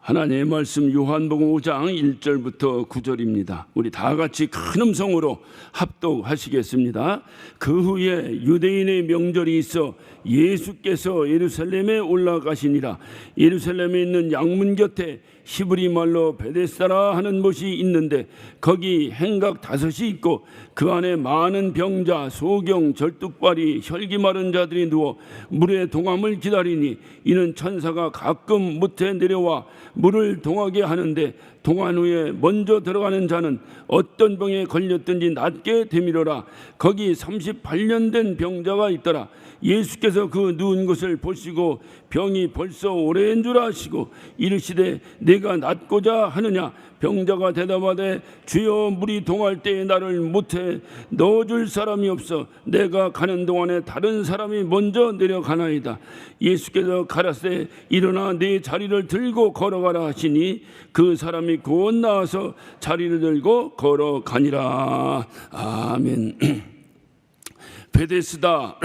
하나님의 말씀 요한복음 5장 1절부터 9절입니다. 우리 다 같이 큰 음성으로 합독하시겠습니다. 그 후에 유대인의 명절이 있어 예수께서 예루살렘에 올라가시니라. 예루살렘에 있는 양문 곁에 히브리 말로 베데스다라 하는 곳이 있는데 거기 행각 5이 있고 그 안에 많은 병자, 소경, 절뚝발이, 혈기 마른 자들이 누워 물의 동함을 기다리니 이는 천사가 가끔 무태 내려와 물을 동하게 하는데 동한 후에 먼저 들어가는 자는 어떤 병에 걸렸든지 낫게 되밀어라. 거기 38년 된 병자가 있더라. 예수께서 그 누운 것을 보시고 병이 벌써 오래인 줄 아시고 이르시되 내가 낫고자 하느냐. 병자가 대답하되 주여 물이 동할 때에 나를 못해 넣어줄 사람이 없어 내가 가는 동안에 다른 사람이 먼저 내려가나이다. 예수께서 가라사대 일어나 네 자리를 들고 걸어가라 하시니 그 사람이 곧 나와서 자리를 들고 걸어가니라. 아멘. 베데스다.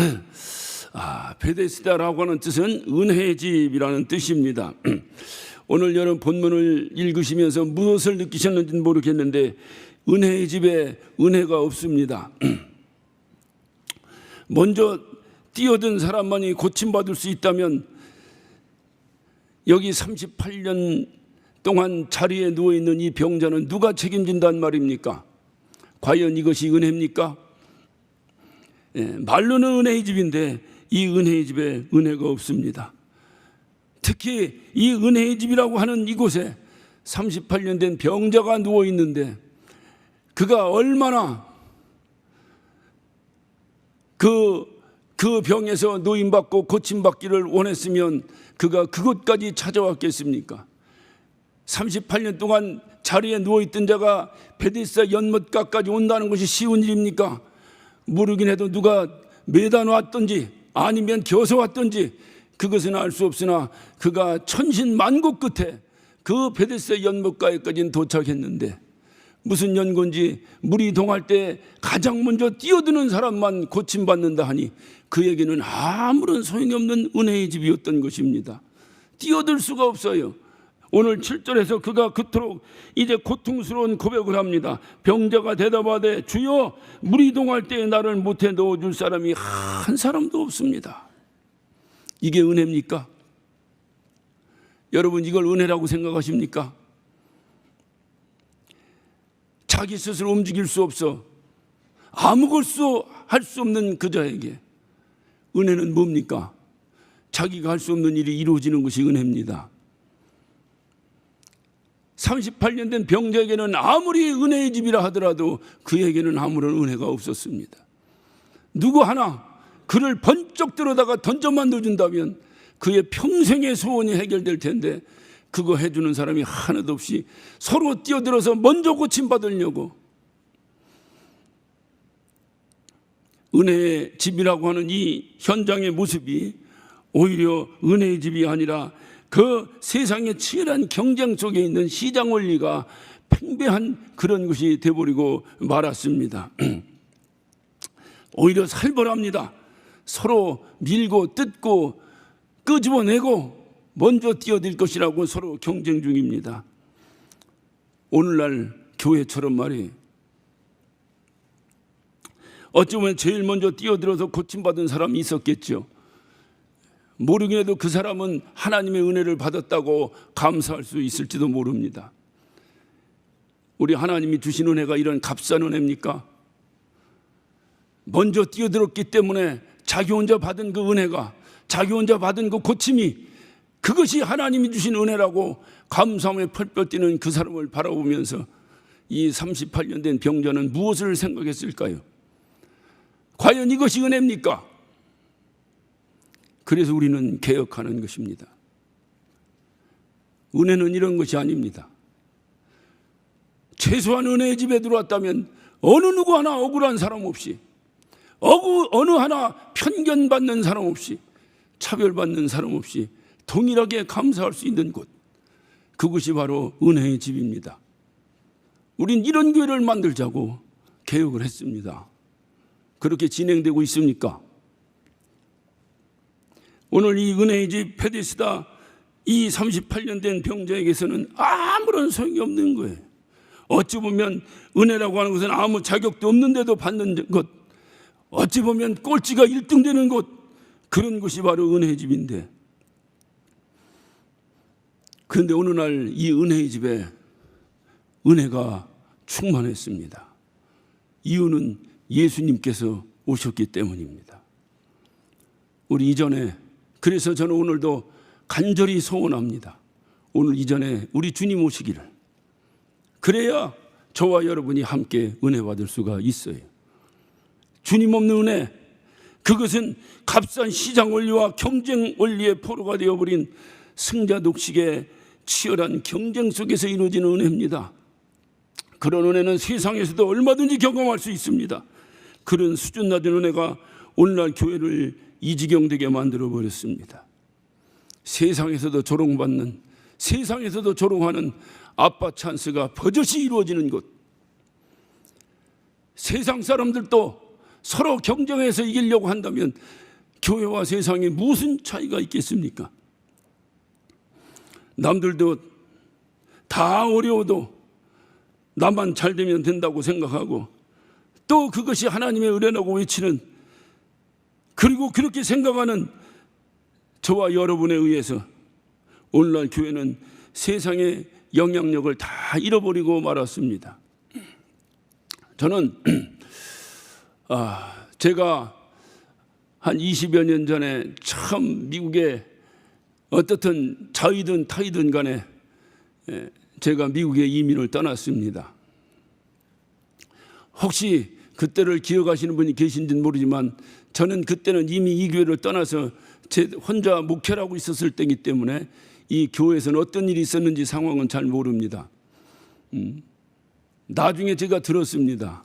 베데스다라고 하는 뜻은 은혜의 집이라는 뜻입니다. 오늘 여러분 본문을 읽으시면서 무엇을 느끼셨는지는 모르겠는데 은혜의 집에 은혜가 없습니다. 먼저 뛰어든 사람만이 고침받을 수 있다면 여기 38년 동안 자리에 누워있는 이 병자는 누가 책임진단 말입니까? 과연 이것이 은혜입니까? 말로는 은혜의 집인데 이 은혜의 집에 은혜가 없습니다. 특히 이 은혜의 집이라고 하는 이곳에 38년 된 병자가 누워 있는데 그가 얼마나 그 병에서 노임받고 고침받기를 원했으면 그가 그곳까지 찾아왔겠습니까? 38년 동안 자리에 누워있던 자가 베데스다 연못가까지 온다는 것이 쉬운 일입니까? 모르긴 해도 누가 매다 놨든지 아니면 겨서 왔든지 그것은 알 수 없으나 그가 천신만고 끝에 그 베데스다 연못가에까지 도착했는데 무슨 연고인지 물이 동할 때 가장 먼저 뛰어드는 사람만 고침받는다 하니 그에게는 아무런 소용이 없는 은혜의 집이었던 것입니다. 뛰어들 수가 없어요. 오늘 7절에서 그가 그토록 이제 고통스러운 고백을 합니다. 병자가 대답하되 주여 물이 동할 때에 나를 못해 넣어줄 사람이 한 사람도 없습니다. 이게 은혜입니까? 여러분 이걸 은혜라고 생각하십니까? 자기 스스로 움직일 수 없어 아무것도 할 수 없는 그자에게 은혜는 뭡니까? 자기가 할 수 없는 일이 이루어지는 것이 은혜입니다. 38년 된 병자에게는 아무리 은혜의 집이라 하더라도 그에게는 아무런 은혜가 없었습니다. 누구 하나 그를 번쩍 들어다가 던져만 넣어준다면 그의 평생의 소원이 해결될 텐데 그거 해주는 사람이 하나도 없이 서로 뛰어들어서 먼저 고침받으려고 은혜의 집이라고 하는 이 현장의 모습이 오히려 은혜의 집이 아니라 그 세상의 치열한 경쟁 속에 있는 시장 원리가 팽배한 그런 것이 되어버리고 말았습니다. 오히려 살벌합니다. 서로 밀고 뜯고 끄집어내고 먼저 뛰어들 것이라고 서로 경쟁 중입니다. 오늘날 교회처럼 말이에요. 어쩌면 제일 먼저 뛰어들어서 고침받은 사람이 있었겠죠. 모르긴 해도 그 사람은 하나님의 은혜를 받았다고 감사할 수 있을지도 모릅니다. 우리 하나님이 주신 은혜가 이런 값싼 은혜입니까? 먼저 뛰어들었기 때문에 자기 혼자 받은 그 은혜가, 자기 혼자 받은 그 고침이 그것이 하나님이 주신 은혜라고 감사함에 펄펄 뛰는 그 사람을 바라보면서 이 38년 된 병자는 무엇을 생각했을까요? 과연 이것이 은혜입니까? 그래서 우리는 개혁하는 것입니다. 은혜는 이런 것이 아닙니다. 최소한 은혜의 집에 들어왔다면 어느 누구 하나 억울한 사람 없이, 어느 하나 편견받는 사람 없이, 차별받는 사람 없이 동일하게 감사할 수 있는 곳, 그것이 바로 은혜의 집입니다. 우린 이런 교회를 만들자고 개혁을 했습니다. 그렇게 진행되고 있습니까? 오늘 이 은혜의 집 베데스다 이 38년 된 병자에게서는 아무런 소용이 없는 거예요. 어찌 보면 은혜라고 하는 것은 아무 자격도 없는데도 받는 것, 어찌 보면 꼴찌가 1등 되는 것, 그런 것이 바로 은혜의 집인데, 그런데 어느 날 이 은혜의 집에 은혜가 충만했습니다. 이유는 예수님께서 오셨기 때문입니다. 우리 이전에, 그래서 저는 오늘도 간절히 소원합니다. 오늘 이전에 우리 주님 오시기를. 그래야 저와 여러분이 함께 은혜 받을 수가 있어요. 주님 없는 은혜, 그것은 값싼 시장 원리와 경쟁 원리의 포로가 되어버린 승자 독식의 치열한 경쟁 속에서 이루어지는 은혜입니다. 그런 은혜는 세상에서도 얼마든지 경험할 수 있습니다. 그런 수준 낮은 은혜가 오늘날 교회를 이 지경 되게 만들어 버렸습니다. 세상에서도 조롱받는, 세상에서도 조롱하는 아빠 찬스가 버젓이 이루어지는 것, 세상 사람들도 서로 경쟁해서 이기려고 한다면 교회와 세상에 무슨 차이가 있겠습니까? 남들도 다 어려워도 나만 잘 되면 된다고 생각하고, 또 그것이 하나님의 은혜라고 외치는, 그리고 그렇게 생각하는 저와 여러분에 의해서 오늘날 교회는 세상의 영향력을 다 잃어버리고 말았습니다. 저는 제가 한 20여 년 전에 처음 미국에 어떻든 자이든 타이든 간에 제가 미국에 이민을 떠났습니다. 혹시 그때를 기억하시는 분이 계신지는 모르지만 저는 그때는 이미 이 교회를 떠나서 제 혼자 목회를 하고 있었을 때이기 때문에 이 교회에서는 어떤 일이 있었는지 상황은 잘 모릅니다. 나중에 제가 들었습니다.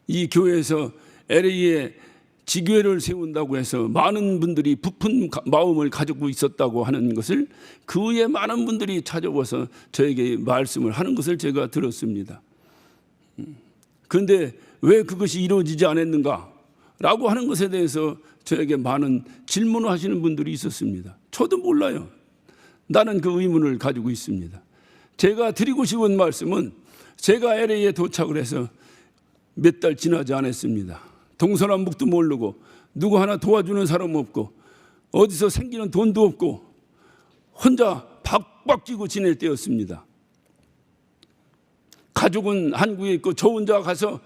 이 교회에서 LA에 지교회를 세운다고 해서 많은 분들이 부푼 마음을 가지고 있었다고 하는 것을, 그 후에 많은 분들이 찾아와서 저에게 말씀을 하는 것을 제가 들었습니다. 그런데 왜 그것이 이루어지지 않았는가 라고 하는 것에 대해서 저에게 많은 질문을 하시는 분들이 있었습니다. 저도 몰라요. 나는 그 의문을 가지고 있습니다. 제가 드리고 싶은 말씀은, 제가 LA에 도착을 해서 몇 달 지나지 않았습니다. 동서남북도 모르고 누구 하나 도와주는 사람 없고 어디서 생기는 돈도 없고 혼자 박박 쥐고 지낼 때였습니다. 가족은 한국에 있고 저 혼자 가서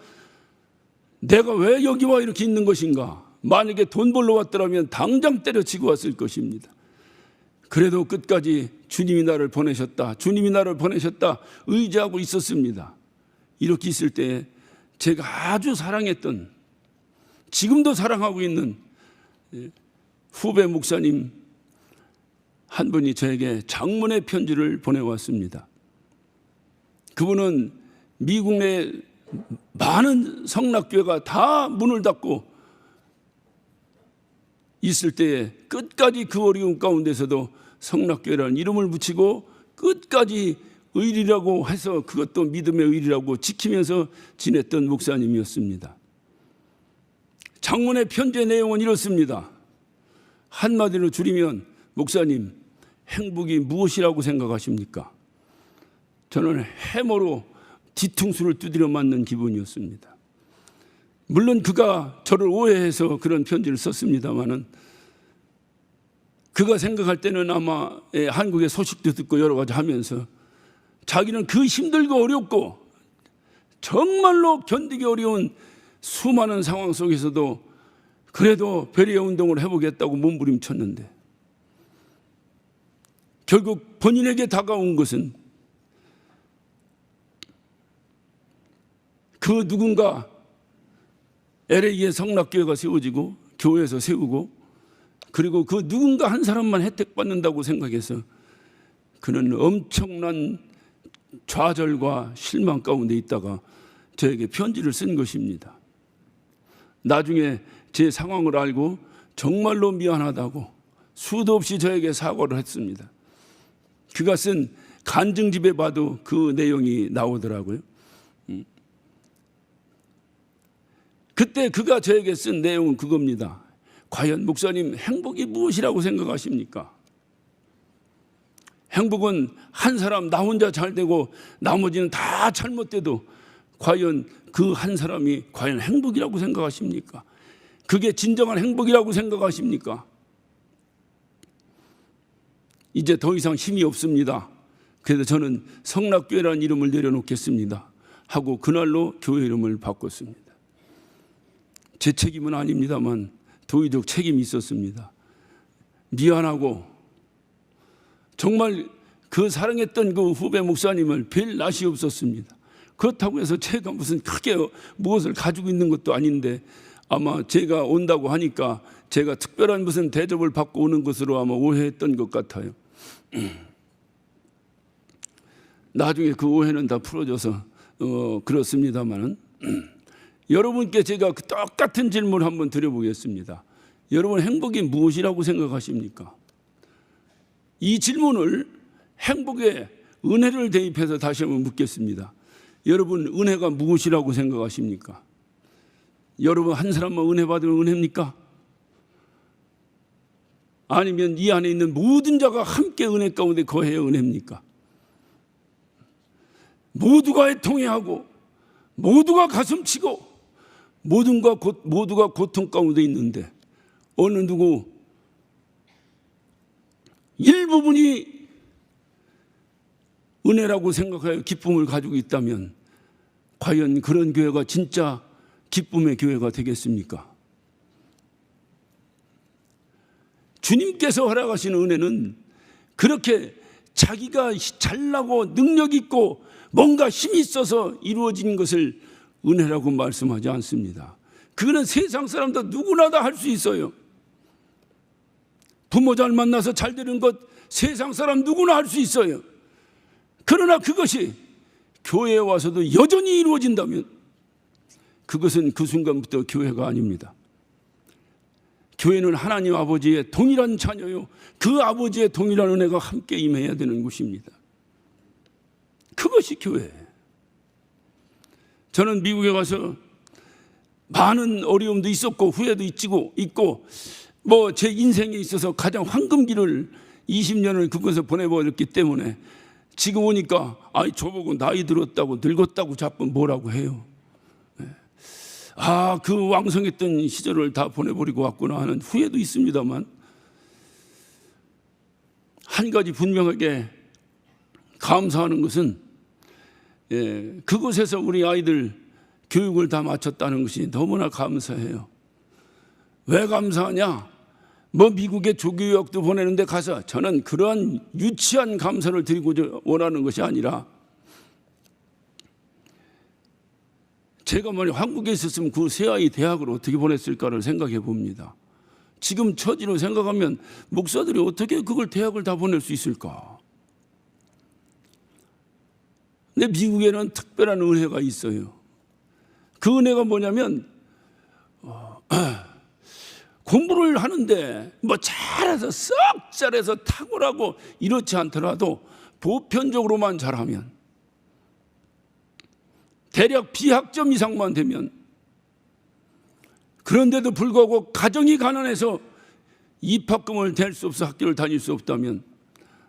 내가 왜 여기 와 이렇게 있는 것인가, 만약에 돈 벌러 왔더라면 당장 때려치고 왔을 것입니다. 그래도 끝까지 주님이 나를 보내셨다, 주님이 나를 보내셨다 의지하고 있었습니다. 이렇게 있을 때 제가 아주 사랑했던, 지금도 사랑하고 있는 후배 목사님 한 분이 저에게 장문의 편지를 보내왔습니다. 그분은 미국의 많은 성락교회가 다 문을 닫고 있을 때에 끝까지 그 어려움 가운데서도 성락교회라는 이름을 붙이고 끝까지 의리라고 해서, 그것도 믿음의 의리라고 지키면서 지냈던 목사님이었습니다. 장문의 편지의 내용은 이렇습니다. 한마디로 줄이면, 목사님, 행복이 무엇이라고 생각하십니까? 저는 해머로 뒤통수를 두드려 맞는 기분이었습니다. 물론 그가 저를 오해해서 그런 편지를 썼습니다마는, 그가 생각할 때는 아마 한국의 소식도 듣고 여러 가지 하면서 자기는 그 힘들고 어렵고 정말로 견디기 어려운 수많은 상황 속에서도 그래도 베리아 운동을 해보겠다고 몸부림쳤는데, 결국 본인에게 다가온 것은 그 누군가, LA에 성락교회가 세워지고 교회에서 세우고, 그리고 그 누군가 한 사람만 혜택받는다고 생각해서 그는 엄청난 좌절과 실망 가운데 있다가 저에게 편지를 쓴 것입니다. 나중에 제 상황을 알고 정말로 미안하다고 수도 없이 저에게 사과를 했습니다. 그가 쓴 간증집에 봐도 그 내용이 나오더라고요. 그때 그가 저에게 쓴 내용은 그겁니다. 과연 목사님, 행복이 무엇이라고 생각하십니까? 행복은 한 사람 나 혼자 잘 되고 나머지는 다 잘못돼도 과연 그 한 사람이 과연 행복이라고 생각하십니까? 그게 진정한 행복이라고 생각하십니까? 이제 더 이상 힘이 없습니다. 그래서 저는 성락교회라는 이름을 내려놓겠습니다 하고 그날로 교회 이름을 바꿨습니다. 제 책임은 아닙니다만 도의적 책임이 있었습니다. 미안하고 정말 그 사랑했던 그 후배 목사님을 뵐 낯이 없었습니다. 그렇다고 해서 제가 무슨 크게 무엇을 가지고 있는 것도 아닌데 아마 제가 온다고 하니까 제가 특별한 무슨 대접을 받고 오는 것으로 아마 오해했던 것 같아요. 나중에 그 오해는 다 풀어져서 그렇습니다만 여러분께 제가 그 똑같은 질문을 한번 드려보겠습니다. 여러분 행복이 무엇이라고 생각하십니까? 이 질문을 행복에 은혜를 대입해서 다시 한번 묻겠습니다. 여러분 은혜가 무엇이라고 생각하십니까? 여러분 한 사람만 은혜 받으면 은혜입니까? 아니면 이 안에 있는 모든 자가 함께 은혜 가운데 거해야 은혜입니까? 모두가 애통해하고 모두가 가슴치고 모두가 고통 가운데 있는데 어느 누구 일부분이 은혜라고 생각하여 기쁨을 가지고 있다면 과연 그런 교회가 진짜 기쁨의 교회가 되겠습니까? 주님께서 허락하시는 은혜는 그렇게 자기가 잘나고 능력 있고 뭔가 힘이 있어서 이루어진 것을 은혜라고 말씀하지 않습니다. 그거는 세상 사람도 누구나 다 할 수 있어요. 부모 잘 만나서 잘 되는 것 세상 사람 누구나 할 수 있어요. 그러나 그것이 교회에 와서도 여전히 이루어진다면 그것은 그 순간부터 교회가 아닙니다. 교회는 하나님 아버지의 동일한 자녀요, 그 아버지의 동일한 은혜가 함께 임해야 되는 곳입니다. 그것이 교회예요. 저는 미국에 가서 많은 어려움도 있었고 후회도 있고 뭐 제 인생에 있어서 가장 황금기를 20년을 그곳에서 보내버렸기 때문에 지금 오니까 저보고 나이 들었다고 늙었다고 자꾸 뭐라고 해요. 그 왕성했던 시절을 다 보내버리고 왔구나 하는 후회도 있습니다만 한 가지 분명하게 감사하는 것은 그곳에서 우리 아이들 교육을 다 마쳤다는 것이 너무나 감사해요. 왜 감사하냐? 뭐 미국에 조교육도 보내는데 가서 저는 그러한 유치한 감사를 드리고 원하는 것이 아니라 제가 만약 한국에 있었으면 그 새 아이 대학을 어떻게 보냈을까를 생각해 봅니다. 지금 처지로 생각하면 목사들이 어떻게 그걸 대학을 다 보낼 수 있을까? 근데 미국에는 특별한 은혜가 있어요. 그 은혜가 뭐냐면 공부를 하는데 뭐 잘해서 썩 잘해서 탁월하고 이렇지 않더라도 보편적으로만 잘하면 대략 B학점 이상만 되면 그런데도 불구하고 가정이 가난해서 입학금을 댈 수 없어 학교를 다닐 수 없다면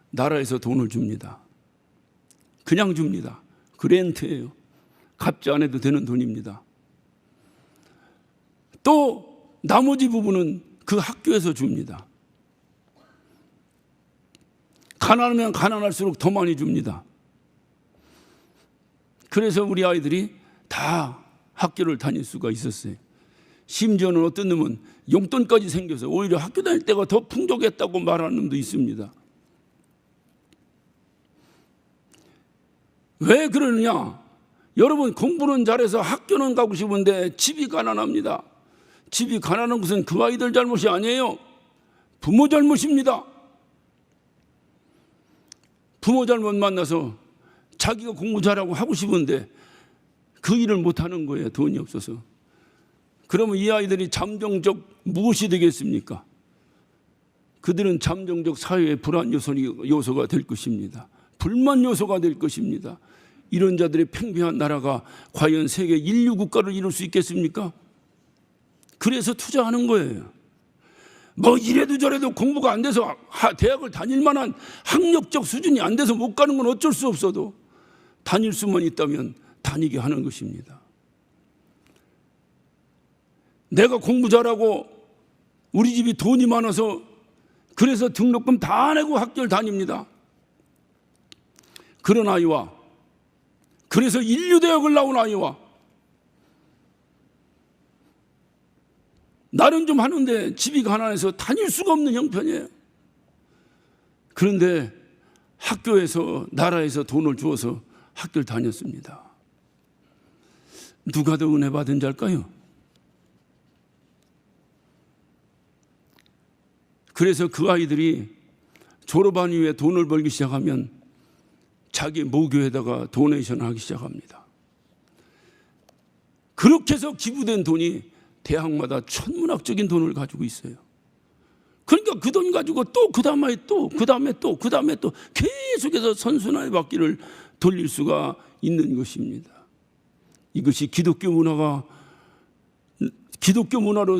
나라에서 돈을 줍니다. 그냥 줍니다. 그랜트예요. 갚지 않아도 되는 돈입니다. 또 나머지 부분은 그 학교에서 줍니다. 가난하면 가난할수록 더 많이 줍니다. 그래서 우리 아이들이 다 학교를 다닐 수가 있었어요. 심지어는 어떤 놈은 용돈까지 생겨서 오히려 학교 다닐 때가 더 풍족했다고 말하는 놈도 있습니다. 왜 그러느냐? 여러분 공부는 잘해서 학교는 가고 싶은데 집이 가난합니다. 집이 가난한 것은 그 아이들 잘못이 아니에요. 부모 잘못입니다. 부모 잘못 만나서 자기가 공부 잘하고 하고 싶은데 그 일을 못하는 거예요. 돈이 없어서. 그러면 이 아이들이 잠정적 무엇이 되겠습니까? 그들은 잠정적 사회의 불안 요소가 될 것입니다. 불만 요소가 될 것입니다. 이런 자들의 팽배한 나라가 과연 세계 인류 국가를 이룰 수 있겠습니까? 그래서 투자하는 거예요. 뭐 이래도 저래도 공부가 안 돼서 대학을 다닐 만한 학력적 수준이 안 돼서 못 가는 건 어쩔 수 없어도 다닐 수만 있다면 다니게 하는 것입니다. 내가 공부 잘하고 우리 집이 돈이 많아서 그래서 등록금 다 내고 학교를 다닙니다. 그런 아이와, 그래서 인류대학을 나온 아이와, 나는 좀 하는데 집이 가난해서 다닐 수가 없는 형편이에요. 그런데 학교에서, 나라에서 돈을 주어서 학교를 다녔습니다. 누가 더 은혜 받은 자일까요? 그래서 그 아이들이 졸업한 이후에 돈을 벌기 시작하면 자기 모교에다가 도네이션을 하기 시작합니다. 그렇게 해서 기부된 돈이 대학마다 천문학적인 돈을 가지고 있어요. 그러니까 그 돈 가지고 또 그 다음에 또 계속해서 선순환의 바퀴를 돌릴 수가 있는 것입니다. 이것이 기독교 문화로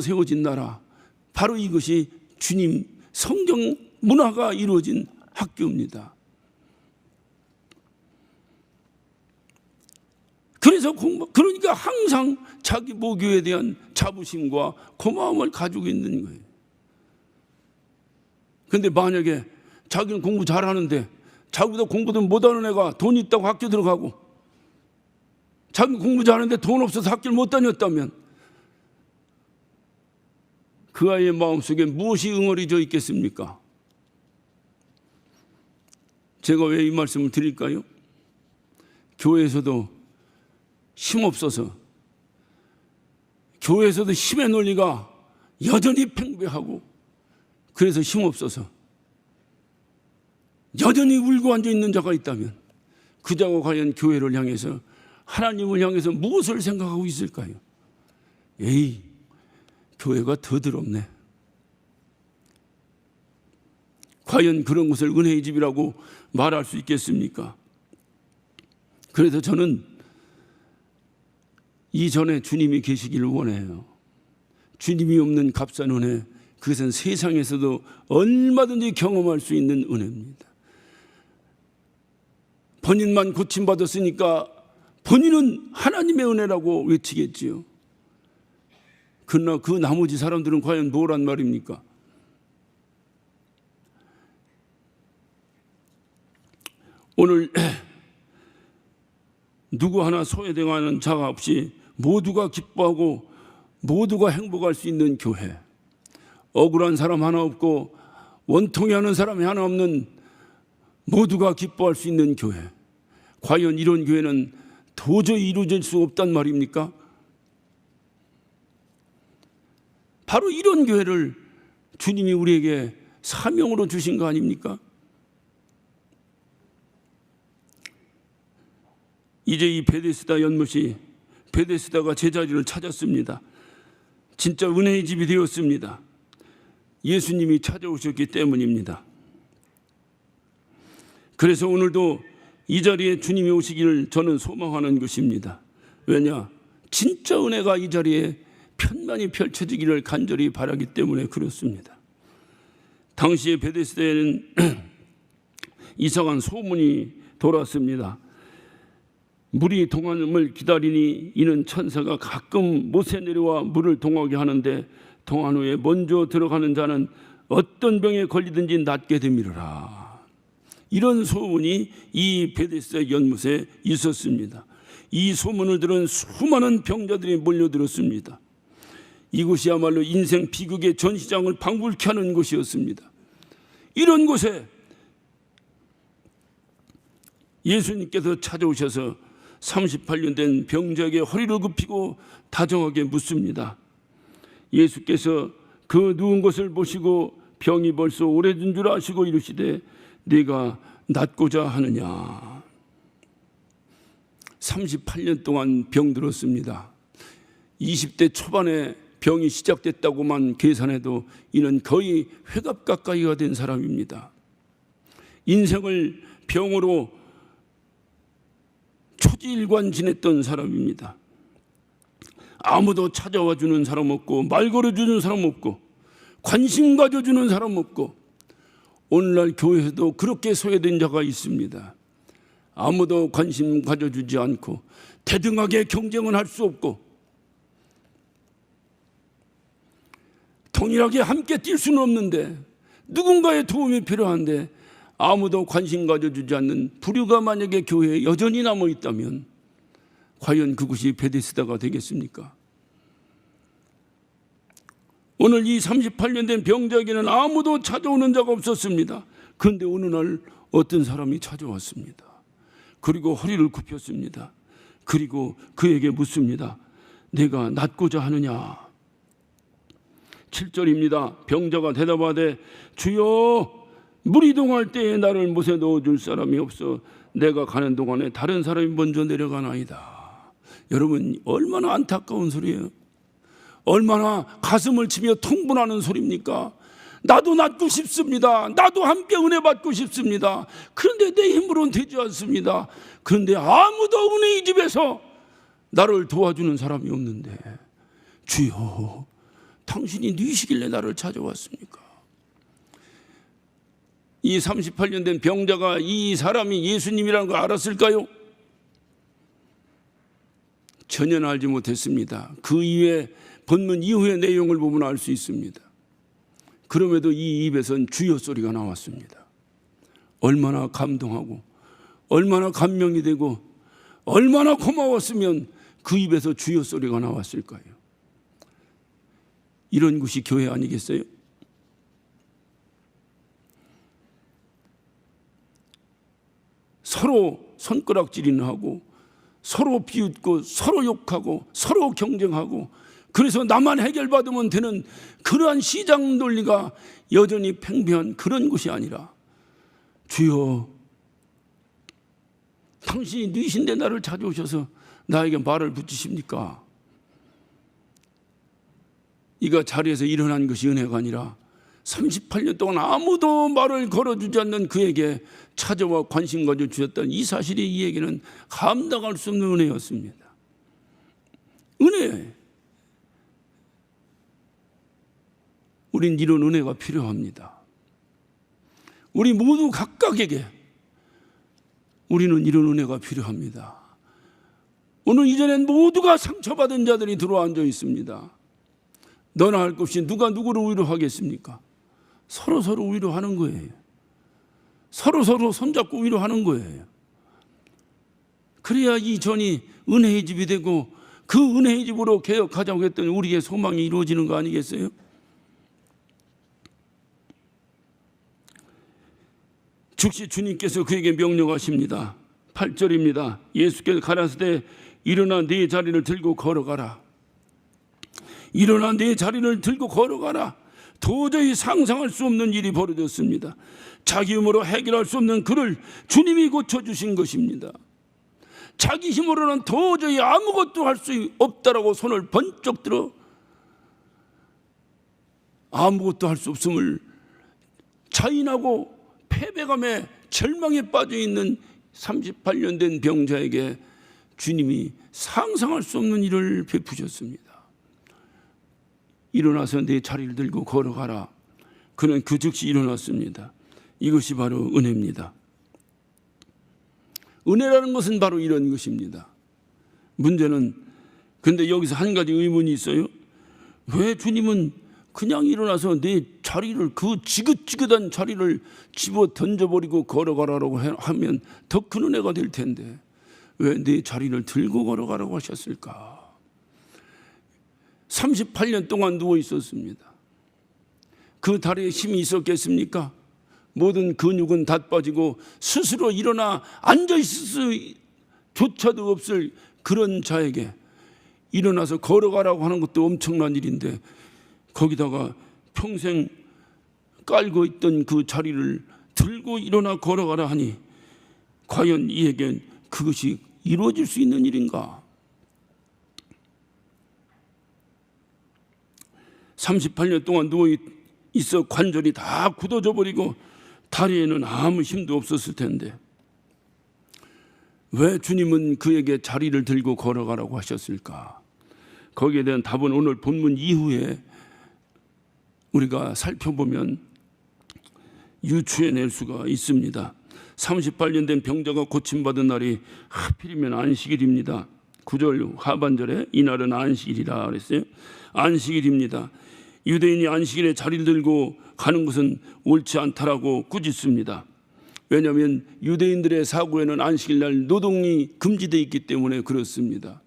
세워진 나라, 바로 이것이 주님 성경 문화가 이루어진 학교입니다. 그러니까 항상 자기 모교에 대한 자부심과 고마움을 가지고 있는 거예요. 그런데 만약에 자기는 공부 잘하는데 자기보다 공부도 못하는 애가 돈 있다고 학교 들어가고 자기는 공부 잘하는데 돈 없어서 학교를 못 다녔다면 그 아이의 마음속에 무엇이 응어리져 있겠습니까? 제가 왜 이 말씀을 드릴까요? 교회에서도 힘없어서, 교회에서도 힘의 논리가 여전히 팽배하고, 그래서 힘없어서 여전히 울고 앉아있는 자가 있다면 그 자가 과연 교회를 향해서, 하나님을 향해서 무엇을 생각하고 있을까요? 에이, 교회가 더 더럽네. 과연 그런 것을 은혜의 집이라고 말할 수 있겠습니까? 그래서 저는 이전에 주님이 계시기를 원해요. 주님이 없는 값싼 은혜, 그것은 세상에서도 얼마든지 경험할 수 있는 은혜입니다. 본인만 고침받았으니까 본인은 하나님의 은혜라고 외치겠지요. 그러나 그 나머지 사람들은 과연 뭐란 말입니까? 오늘 누구 하나 소외당하는 자가 없이 모두가 기뻐하고 모두가 행복할 수 있는 교회, 억울한 사람 하나 없고 원통이 하는 사람이 하나 없는 모두가 기뻐할 수 있는 교회, 과연 이런 교회는 도저히 이루어질 수 없단 말입니까? 바로 이런 교회를 주님이 우리에게 사명으로 주신 거 아닙니까? 이제 이 베데스다 연못이, 베데스다가 제자리를 찾았습니다. 진짜 은혜의 집이 되었습니다. 예수님이 찾아오셨기 때문입니다. 그래서 오늘도 이 자리에 주님이 오시기를 저는 소망하는 것입니다. 왜냐? 진짜 은혜가 이 자리에 편만히 펼쳐지기를 간절히 바라기 때문에 그렇습니다. 당시에 베데스다에는 이상한 소문이 돌았습니다. 물이 동함을 기다리니 이는 천사가 가끔 못에 내려와 물을 동하게 하는데 동한 후에 먼저 들어가는 자는 어떤 병에 걸리든지 낫게 되미르라. 이런 소문이 이 베데스다 연못에 있었습니다. 이 소문을 들은 수많은 병자들이 몰려들었습니다. 이곳이야말로 인생 비극의 전시장을 방불케 하는 곳이었습니다. 이런 곳에 예수님께서 찾아오셔서 38년 된 병자에게 허리를 굽히고 다정하게 묻습니다. 예수께서 그 누운 것을 보시고 병이 벌써 오래된 줄 아시고 이르시되 네가 낫고자 하느냐. 38년 동안 병들었습니다. 20대 초반에 병이 시작됐다고만 계산해도 이는 거의 회갑 가까이가 된 사람입니다. 인생을 병으로 초지일관 지냈던 사람입니다. 아무도 찾아와 주는 사람 없고 말 걸어주는 사람 없고 관심 가져주는 사람 없고, 오늘날 교회에도 그렇게 소외된 자가 있습니다. 아무도 관심 가져주지 않고 대등하게 경쟁은 할 수 없고 동일하게 함께 뛸 수는 없는데 누군가의 도움이 필요한데 아무도 관심 가져주지 않는 부류가 만약에 교회에 여전히 남아 있다면 과연 그것이 베데스다가 되겠습니까? 오늘 이 38년 된 병자에게는 아무도 찾아오는 자가 없었습니다. 그런데 어느 날 어떤 사람이 찾아왔습니다. 그리고 허리를 굽혔습니다. 그리고 그에게 묻습니다. 내가 낫고자 하느냐? 7절입니다. 병자가 대답하되 주여, 물 이동할 때에 나를 못에 넣어줄 사람이 없어 내가 가는 동안에 다른 사람이 먼저 내려가나이다. 여러분, 얼마나 안타까운 소리예요. 얼마나 가슴을 치며 통분하는 소리입니까? 나도 낫고 싶습니다. 나도 함께 은혜 받고 싶습니다. 그런데 내 힘으로는 되지 않습니다. 그런데 아무도 은혜의 집에서 나를 도와주는 사람이 없는데 주여, 당신이 누이시길래 나를 찾아왔습니까? 이 38년 된 병자가 이 사람이 예수님이라는 걸 알았을까요? 전혀 알지 못했습니다. 그 이후에 본문 이후의 내용을 보면 알 수 있습니다. 그럼에도 이 입에선 주여 소리가 나왔습니다. 얼마나 감동하고 얼마나 감명이 되고 얼마나 고마웠으면 그 입에서 주여 소리가 나왔을까요? 이런 것이 교회 아니겠어요? 서로 손가락질이나 하고 서로 비웃고 서로 욕하고 서로 경쟁하고 그래서 나만 해결받으면 되는 그러한 시장 논리가 여전히 팽배한 그런 것이 아니라 주여, 당신이 누이신데 나를 찾아오셔서 나에게 말을 붙이십니까? 이가 자리에서 일어난 것이 은혜가 아니라 38년 동안 아무도 말을 걸어주지 않는 그에게 찾아와 관심 가져주셨다는 이 사실이 이에게는 감당할 수 없는 은혜였습니다. 은혜. 우린 이런 은혜가 필요합니다. 우리 모두 각각에게 우리는 이런 은혜가 필요합니다. 오늘 이전엔 모두가 상처받은 자들이 들어와 앉아 있습니다. 너나 할 것 없이 누가 누구를 위로하겠습니까? 서로 위로하는 거예요. 서로 손잡고 위로하는 거예요. 그래야 이 전이 은혜의 집이 되고 그 은혜의 집으로 개혁하자고 했더니 우리의 소망이 이루어지는 거 아니겠어요? 즉시 주님께서 그에게 명령하십니다. 8절입니다. 예수께서 가라사대 일어나 네 자리를 들고 걸어가라. 일어나 네 자리를 들고 걸어가라. 도저히 상상할 수 없는 일이 벌어졌습니다. 자기 힘으로 해결할 수 없는 그를 주님이 고쳐주신 것입니다. 자기 힘으로는 도저히 아무것도 할 수 없다라고 손을 번쩍 들어 아무것도 할 수 없음을 자인하고 패배감에 절망에 빠져 있는 38년 된 병자에게 주님이 상상할 수 없는 일을 베푸셨습니다. 일어나서 내 자리를 들고 걸어가라. 그는 그 즉시 일어났습니다. 이것이 바로 은혜입니다. 은혜라는 것은 바로 이런 것입니다. 문제는 근데 여기서 한 가지 의문이 있어요. 왜 주님은 그냥 일어나서 내 자리를 그 지긋지긋한 자리를 집어 던져버리고 걸어가라고 하면 더 큰 은혜가 될 텐데 왜 내 자리를 들고 걸어가라고 하셨을까? 38년 동안 누워 있었습니다. 그 다리에 힘이 있었겠습니까? 모든 근육은 다 빠지고 스스로 일어나 앉아있을 수조차도 없을 그런 자에게 일어나서 걸어가라고 하는 것도 엄청난 일인데 거기다가 평생 깔고 있던 그 자리를 들고 일어나 걸어가라 하니 과연 이에겐 그것이 이루어질 수 있는 일인가? 38년 동안 누워 있어 관절이 다 굳어져 버리고 다리에는 아무 힘도 없었을 텐데 왜 주님은 그에게 자리를 들고 걸어가라고 하셨을까? 거기에 대한 답은 오늘 본문 이후에 우리가 살펴보면 유추해낼 수가 있습니다. 38년 된 병자가 고침받은 날이 하필이면 안식일입니다. 9절 하반절에 이날은 안식일이라 그랬어요. 안식일입니다. 유대인이 안식일에 자리를 들고 가는 것은 옳지 않다라고 꾸짖습니다. 왜냐하면 유대인들의 사고에는 안식일날 노동이 금지되어 있기 때문에 그렇습니다.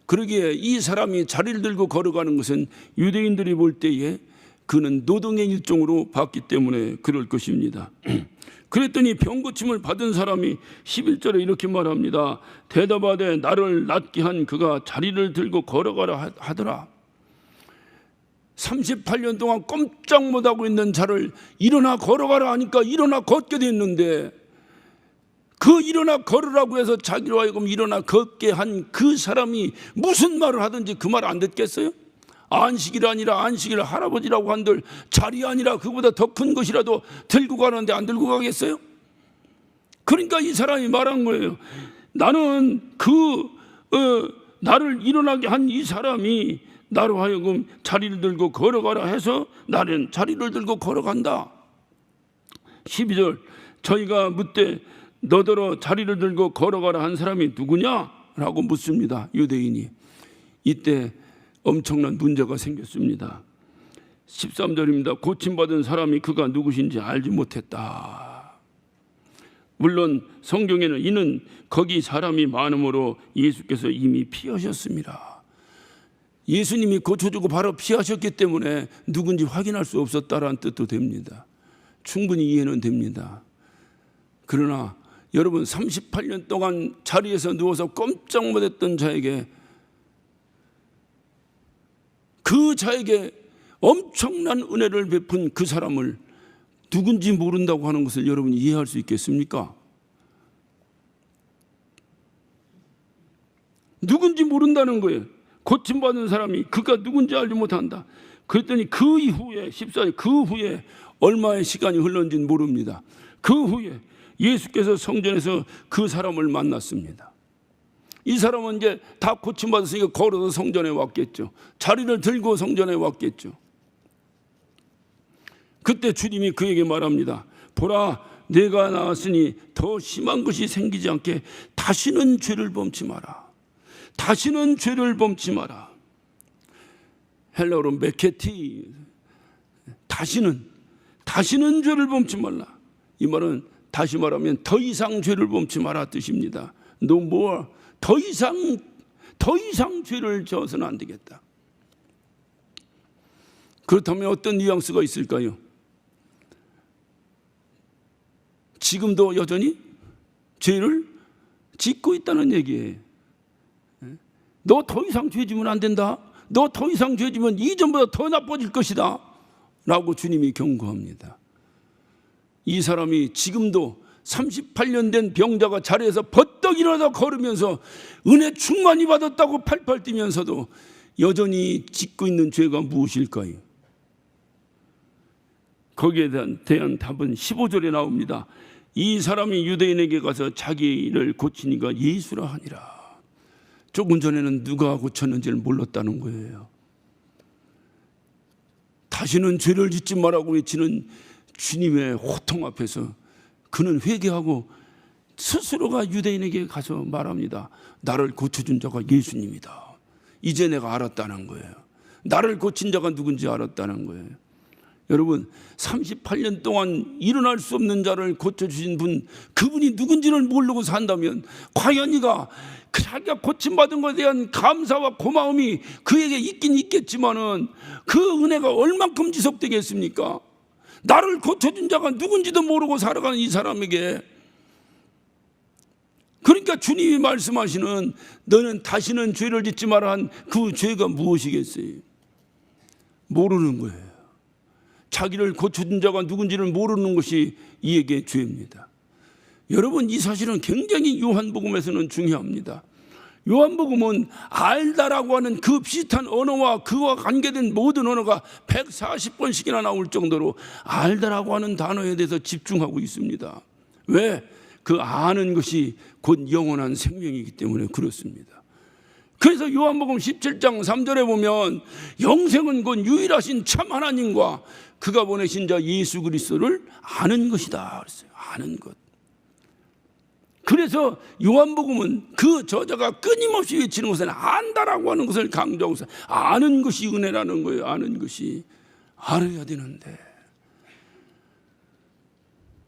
그러기에 이 사람이 자리를 들고 걸어가는 것은 유대인들이 볼 때에 그는 노동의 일종으로 봤기 때문에 그럴 것입니다. 그랬더니 병고침을 받은 사람이 11절에 이렇게 말합니다. 대답하되 나를 낫게 한 그가 자리를 들고 걸어가라 하더라. 38년 동안 꼼짝 못하고 있는 자를 일어나 걸어가라 하니까 일어나 걷게 됐는데, 그 일어나 걸으라고 해서 자기로 하여금 일어나 걷게 한 그 사람이 무슨 말을 하든지 그 말 안 듣겠어요? 안식일 아니라 안식일 할아버지라고 한들 자리 아니라 그보다 더 큰 것이라도 들고 가는데 안 들고 가겠어요? 그러니까 이 사람이 말한 거예요. 나는 나를 일어나게 한 이 사람이 나로 하여금 자리를 들고 걸어가라 해서 나는 자리를 들고 걸어간다. 12절 저희가 묻되 너더러 자리를 들고 걸어가라 한 사람이 누구냐? 라고 묻습니다. 유대인이. 이때 엄청난 문제가 생겼습니다. 13절입니다. 고침받은 사람이 그가 누구신지 알지 못했다. 물론 성경에는 이는 거기 사람이 많음으로 예수께서 이미 피하셨습니다. 예수님이 고쳐주고 바로 피하셨기 때문에 누군지 확인할 수 없었다라는 뜻도 됩니다. 충분히 이해는 됩니다. 그러나 여러분 38년 동안 자리에서 누워서 꼼짝 못했던 자에게, 그 자에게 엄청난 은혜를 베푼 그 사람을 누군지 모른다고 하는 것을 여러분이 이해할 수 있겠습니까? 누군지 모른다는 거예요. 고침받은 사람이 그가 누군지 알지 못한다. 그랬더니 그 이후에 14절 그 후에 얼마의 시간이 흘렀는지는 모릅니다. 그 후에 예수께서 성전에서 그 사람을 만났습니다. 이 사람은 이제 다 고침받았으니까 걸어서 성전에 왔겠죠. 자리를 들고 성전에 왔겠죠. 그때 주님이 그에게 말합니다. 보라, 내가 나았으니 더 심한 것이 생기지 않게 다시는 죄를 범치 마라. 다시는 죄를 범치 마라. 헬라어로 메케티, 다시는 죄를 범치 말라. 이 말은 다시 말하면 더 이상 죄를 범치 마라 뜻입니다. No more. 더 이상 죄를 져서는 안 되겠다. 그렇다면 어떤 뉘앙스가 있을까요? 지금도 여전히 죄를 짓고 있다는 얘기예요. 너 더 이상 죄 지면 안 된다. 너 더 이상 죄 지면 이전보다 더 나빠질 것이다 라고 주님이 경고합니다. 이 사람이 지금도 38년 된 병자가 자리에서 버떡 일어나서 걸으면서 은혜 충만히 받았다고 팔팔 뛰면서도 여전히 짓고 있는 죄가 무엇일까요? 거기에 대한 답은 15절에 나옵니다. 이 사람이 유대인에게 가서 자기를 고치니까 예수라 하니라. 조금 전에는 누가 고쳤는지를 몰랐다는 거예요. 다시는 죄를 짓지 말라고 외치는 주님의 호통 앞에서 그는 회개하고 스스로가 유대인에게 가서 말합니다. 나를 고쳐준 자가 예수님이다. 이제 내가 알았다는 거예요. 나를 고친 자가 누군지 알았다는 거예요. 여러분 38년 동안 일어날 수 없는 자를 고쳐주신 분, 그분이 누군지를 모르고 산다면 과연 이가 자기가 고침받은 것에 대한 감사와 고마움이 그에게 있긴 있겠지만은 그 은혜가 얼만큼 지속되겠습니까? 나를 고쳐준 자가 누군지도 모르고 살아가는 이 사람에게. 그러니까 주님이 말씀하시는 너는 다시는 죄를 짓지 마라 한 그 죄가 무엇이겠어요? 모르는 거예요. 자기를 고쳐준 자가 누군지를 모르는 것이 이에게 죄입니다. 여러분 이 사실은 굉장히 요한복음에서는 중요합니다. 요한복음은 알다라고 하는 그 비슷한 언어와 그와 관계된 모든 언어가 140번씩이나 나올 정도로 알다라고 하는 단어에 대해서 집중하고 있습니다. 왜? 그 아는 것이 곧 영원한 생명이기 때문에 그렇습니다. 그래서 요한복음 17장 3절에 보면 영생은 곧 유일하신 참 하나님과 그가 보내신 자 예수 그리스도를 아는 것이다 그랬어요. 아는 것. 그래서 요한복음은 그 저자가 끊임없이 외치는 것은 안다라고 하는 것을 강조하고서 아는 것이 은혜라는 거예요. 아는 것이. 알아야 되는데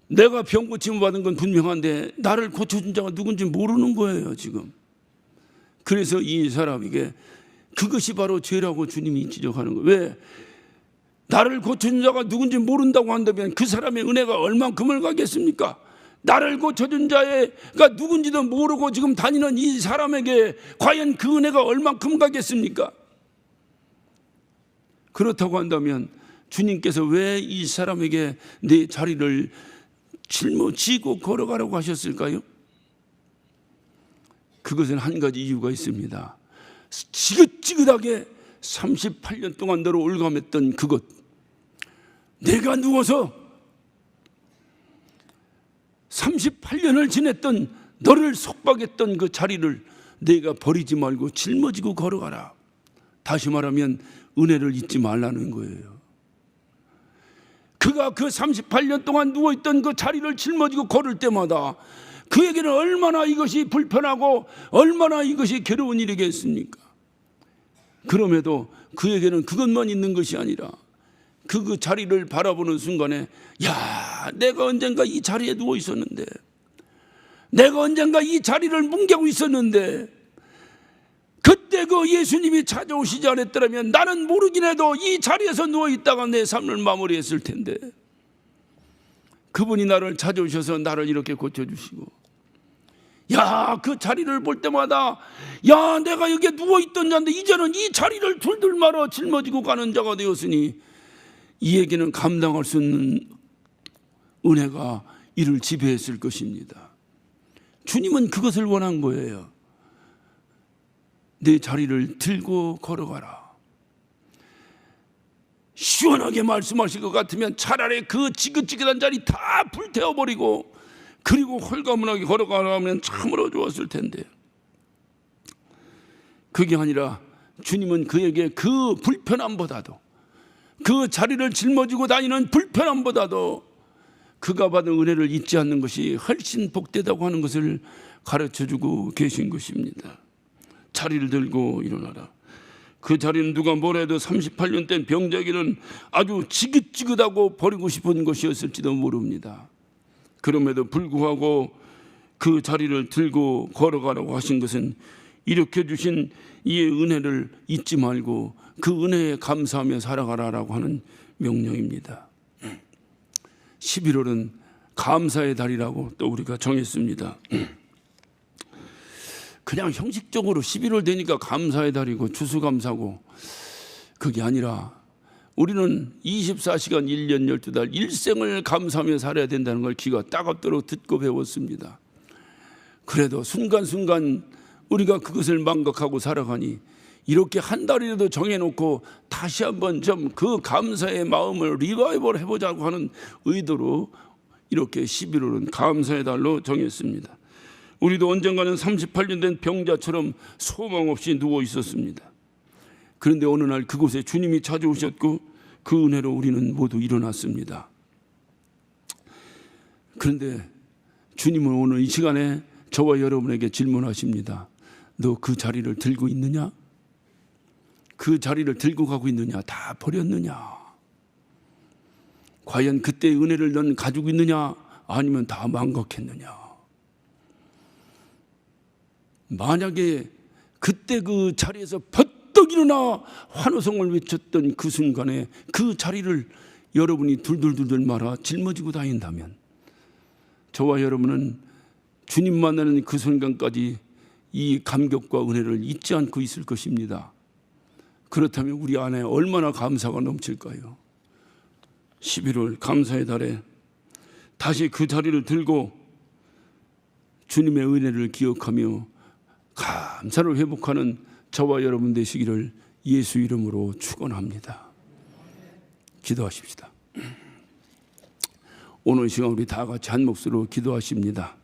내가 병 고침을 받은 건 분명한데 나를 고쳐준 자가 누군지 모르는 거예요 지금. 그래서 이 사람에게 그것이 바로 죄라고 주님이 지적하는 거예요. 왜? 나를 고쳐준 자가 누군지 모른다고 한다면 그 사람의 은혜가 얼만큼을 가겠습니까? 나를 고쳐준 자가 누군지도 모르고 지금 다니는 이 사람에게 과연 그 은혜가 얼만큼 가겠습니까? 그렇다고 한다면 주님께서 왜 이 사람에게 내 자리를 짊어지고 걸어가라고 하셨을까요? 그것은 한 가지 이유가 있습니다. 지긋지긋하게 38년 동안 너를 올감했던 그것, 내가 누워서 38년을 지냈던 너를 속박했던 그 자리를 내가 버리지 말고 짊어지고 걸어가라. 다시 말하면 은혜를 잊지 말라는 거예요. 그가 그 38년 동안 누워있던 그 자리를 짊어지고 걸을 때마다 그에게는 얼마나 이것이 불편하고 얼마나 이것이 괴로운 일이겠습니까? 그럼에도 그에게는 그것만 있는 것이 아니라 그 자리를 바라보는 순간에 야, 내가 언젠가 이 자리에 누워 있었는데, 내가 언젠가 이 자리를 뭉개고 있었는데, 그때 그 예수님이 찾아오시지 않았더라면 나는 모르긴 해도 이 자리에서 누워 있다가 내 삶을 마무리했을 텐데, 그분이 나를 찾아오셔서 나를 이렇게 고쳐주시고, 야, 그 자리를 볼 때마다 야, 내가 여기에 누워있던 자인데 이제는 이 자리를 둘둘 말아 짊어지고 가는 자가 되었으니 이에게는 감당할 수 없는 은혜가 이를 지배했을 것입니다. 주님은 그것을 원한 거예요. 내 자리를 들고 걸어가라. 시원하게 말씀하실 것 같으면 차라리 그 지긋지긋한 자리 다 불태워버리고 그리고 홀가분하게 걸어가라면 참으로 좋았을 텐데, 그게 아니라 주님은 그에게 그 불편함보다도, 그 자리를 짊어지고 다니는 불편함보다도 그가 받은 은혜를 잊지 않는 것이 훨씬 복되다고 하는 것을 가르쳐주고 계신 것입니다. 자리를 들고 일어나라. 그 자리는 누가 뭐래도 38년 된 병자에게는 아주 지긋지긋하고 버리고 싶은 것이었을지도 모릅니다. 그럼에도 불구하고 그 자리를 들고 걸어가라고 하신 것은 일으켜 주신 이의 은혜를 잊지 말고 그 은혜에 감사하며 살아가라라고 하는 명령입니다. 11월은 감사의 달이라고 또 우리가 정했습니다. 그냥 형식적으로 11월 되니까 감사의 달이고 추수감사고, 그게 아니라 우리는 24시간 1년 12달 일생을 감사하며 살아야 된다는 걸 귀가 따갑도록 듣고 배웠습니다. 그래도 순간순간 우리가 그것을 망각하고 살아가니 이렇게 한 달이라도 정해놓고 다시 한번 좀 그 감사의 마음을 리바이벌 해보자고 하는 의도로 이렇게 11월은 감사의 달로 정했습니다. 우리도 언젠가는 38년 된 병자처럼 소망 없이 누워 있었습니다. 그런데 어느 날 그곳에 주님이 찾아오셨고 그 은혜로 우리는 모두 일어났습니다. 그런데 주님은 오늘 이 시간에 저와 여러분에게 질문하십니다. 너 그 자리를 들고 있느냐? 그 자리를 들고 가고 있느냐? 다 버렸느냐? 과연 그때의 은혜를 넌 가지고 있느냐? 아니면 다 망각했느냐? 만약에 그때 그 자리에서 벌떡 일어나 환호성을 외쳤던 그 순간에 그 자리를 여러분이 둘둘둘둘 말아 짊어지고 다닌다면 저와 여러분은 주님 만나는 그 순간까지 이 감격과 은혜를 잊지 않고 있을 것입니다. 그렇다면 우리 안에 얼마나 감사가 넘칠까요? 11월 감사의 달에 다시 그 자리를 들고 주님의 은혜를 기억하며 감사를 회복하는 저와 여러분 되시기를 예수 이름으로 축원합니다. 기도하십시다. 오늘 시간 우리 다 같이 한 몫으로 기도하십니다.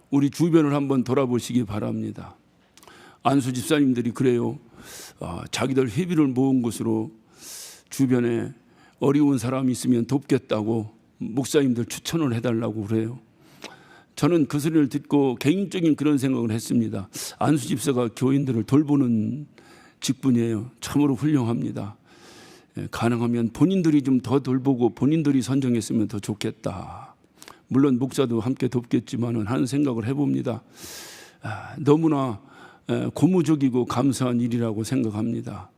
우리 주변을 한번 돌아보시기 바랍니다. 안수 집사님들이 그래요. 자기들 회비를 모은 것으로 주변에 어려운 사람이 있으면 돕겠다고 목사님들 추천을 해달라고 그래요. 저는 그 소리를 듣고 개인적인 그런 생각을 했습니다. 안수 집사가 교인들을 돌보는 직분이에요. 참으로 훌륭합니다. 가능하면 본인들이 좀 더 돌보고 본인들이 선정했으면 더 좋겠다. 물론 목사도 함께 돕겠지만은 하는 생각을 해봅니다. 너무나 고무적이고 감사한 일이라고 생각합니다.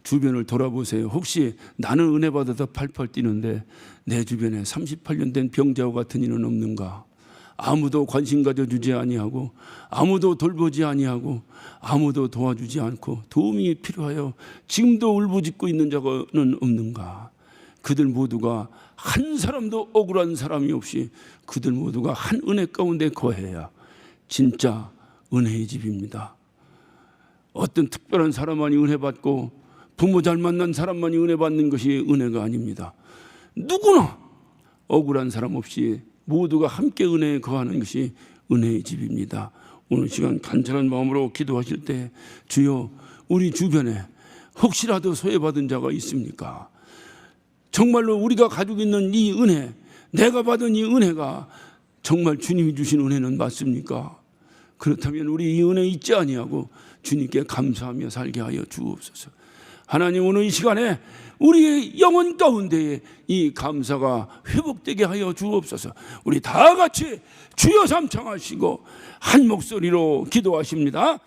주변을 돌아보세요. 혹시 나는 은혜 받아서 팔팔 뛰는데 내 주변에 38년 된 병자와 같은 이는 없는가? 아무도 관심 가져주지 아니하고 아무도 돌보지 아니하고 아무도 도와주지 않고 도움이 필요하여 지금도 울부짖고 있는 자는 없는가? 그들 모두가 한 사람도 억울한 사람이 없이 그들 모두가 한 은혜 가운데 거해야 진짜 은혜의 집입니다. 어떤 특별한 사람만이 은혜 받고 부모 잘 만난 사람만이 은혜 받는 것이 은혜가 아닙니다. 누구나 억울한 사람 없이 모두가 함께 은혜에 거하는 것이 은혜의 집입니다. 오늘 시간 간절한 마음으로 기도하실 때 주여 우리 주변에 혹시라도 소외받은 자가 있습니까? 정말로 우리가 가지고 있는 이 은혜, 내가 받은 이 은혜가 정말 주님이 주신 은혜는 맞습니까? 그렇다면 우리 이 은혜 잊지 아니하고 주님께 감사하며 살게 하여 주옵소서. 하나님 오늘 이 시간에 우리의 영혼 가운데에 이 감사가 회복되게 하여 주옵소서. 우리 다 같이 주여 삼창하시고 한 목소리로 기도하십니다.